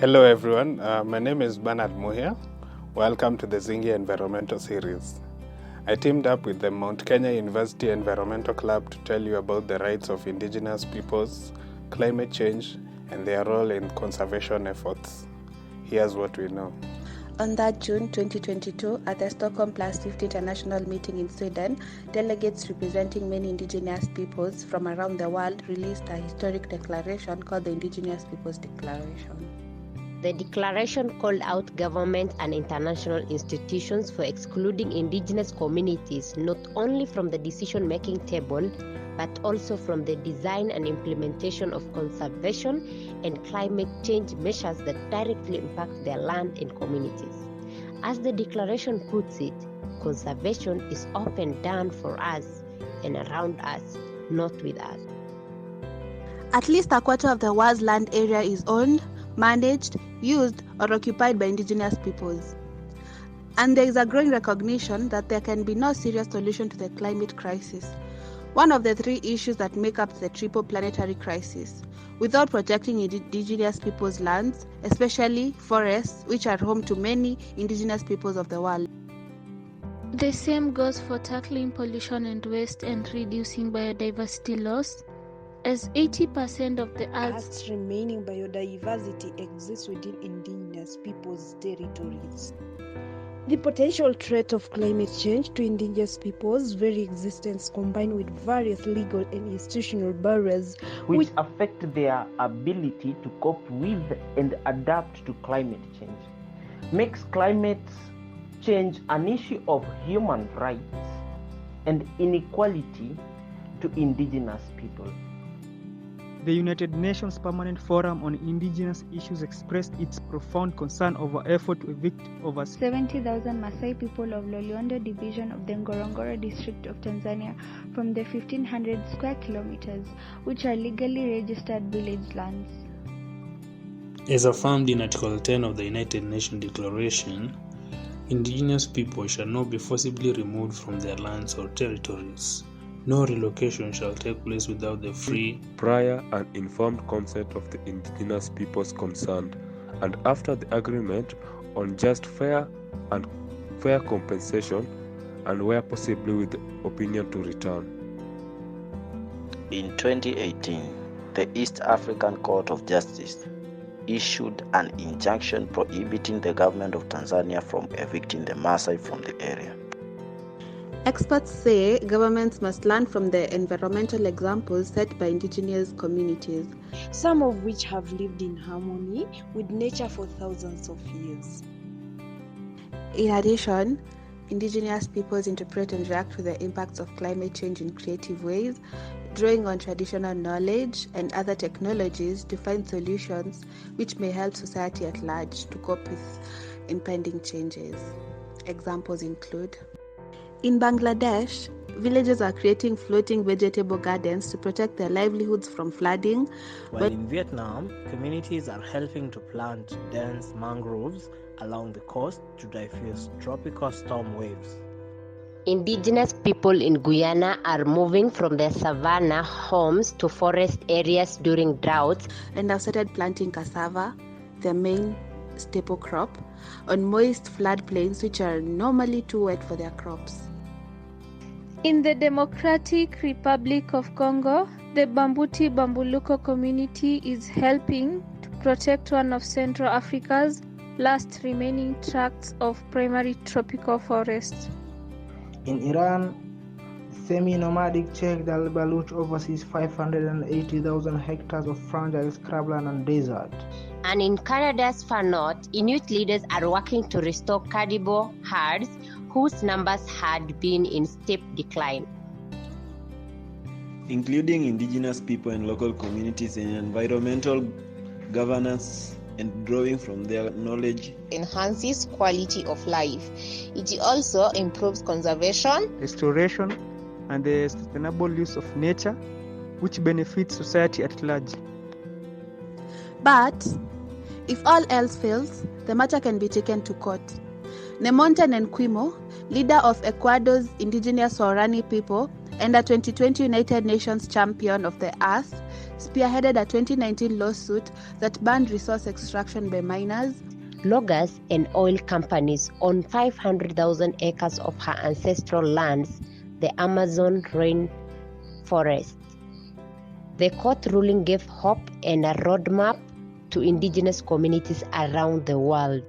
Hello everyone, my name is Bernard Muhia. Welcome to the Zingi Environmental Series. I teamed up with the Mount Kenya University Environmental Club to tell you about the rights of Indigenous peoples, climate change, and their role in conservation efforts. Here's what we know. On that June 2022, at the Stockholm Plus 50 International Meeting in Sweden, delegates representing many indigenous peoples from around the world released a historic declaration called the Indigenous Peoples Declaration. The declaration called out government and international institutions for excluding indigenous communities not only from the decision-making table, but also from the design and implementation of conservation and climate change measures that directly impact their land and communities. As the declaration puts it, conservation is often done for us and around us, not with us. At least a quarter of the world's land area is owned, managed, used, or occupied by indigenous peoples. And there is a growing recognition that there can be no serious solution to the climate crisis, one of the three issues that make up the triple planetary crisis, without protecting indigenous peoples' lands, especially forests, which are home to many indigenous peoples of the world. The same goes for tackling pollution and waste and reducing biodiversity loss, as 80% of the Earth's remaining biodiversity exists within indigenous peoples' territories. The potential threat of climate change to indigenous peoples' very existence, combined with various legal and institutional barriers which affect their ability to cope with and adapt to climate change, makes climate change an issue of human rights and inequality to indigenous people. The United Nations Permanent Forum on Indigenous Issues expressed its profound concern over effort to evict over 70,000 Maasai people of Loliondo division of the Ngorongoro district of Tanzania from the 1,500 square kilometers, which are legally registered village lands. As affirmed in Article 10 of the United Nations Declaration, indigenous people shall not be forcibly removed from their lands or territories. No relocation shall take place without the free, prior and informed consent of the indigenous peoples concerned, and after the agreement on just fair compensation, and where possibly with the opinion to return. In 2018, the East African Court of Justice issued an injunction prohibiting the government of Tanzania from evicting the Maasai from the area. Experts say governments must learn from the environmental examples set by indigenous communities, some of which have lived in harmony with nature for thousands of years. In addition, indigenous peoples interpret and react to the impacts of climate change in creative ways, drawing on traditional knowledge and other technologies to find solutions which may help society at large to cope with impending changes. Examples include: in Bangladesh, villages are creating floating vegetable gardens to protect their livelihoods from flooding. While in Vietnam, communities are helping to plant dense mangroves along the coast to diffuse tropical storm waves. Indigenous people in Guyana are moving from their savanna homes to forest areas during droughts and have started planting cassava, their main staple crop, on moist floodplains which are normally too wet for their crops. In the Democratic Republic of Congo, the Bambuti Bambuluko community is helping to protect one of Central Africa's last remaining tracts of primary tropical forest. In Iran, semi-nomadic Sheikh Al Baluch oversees 580,000 hectares of fragile scrubland and desert. And in Canada's far north, Inuit leaders are working to restore caribou herds whose numbers had been in steep decline. Including indigenous people and local communities in environmental governance and drawing from their knowledge enhances quality of life. It also improves conservation, restoration, and the sustainable use of nature, which benefits society at large. But if all else fails, the matter can be taken to court. Nemonte and Nkwimo, leader of Ecuador's indigenous Waorani people and a 2020 United Nations Champion of the Earth, spearheaded a 2019 lawsuit that banned resource extraction by miners. Loggers and oil companies own 500,000 acres of her ancestral lands, the Amazon rainforest. The court ruling gave hope and a roadmap to indigenous communities around the world.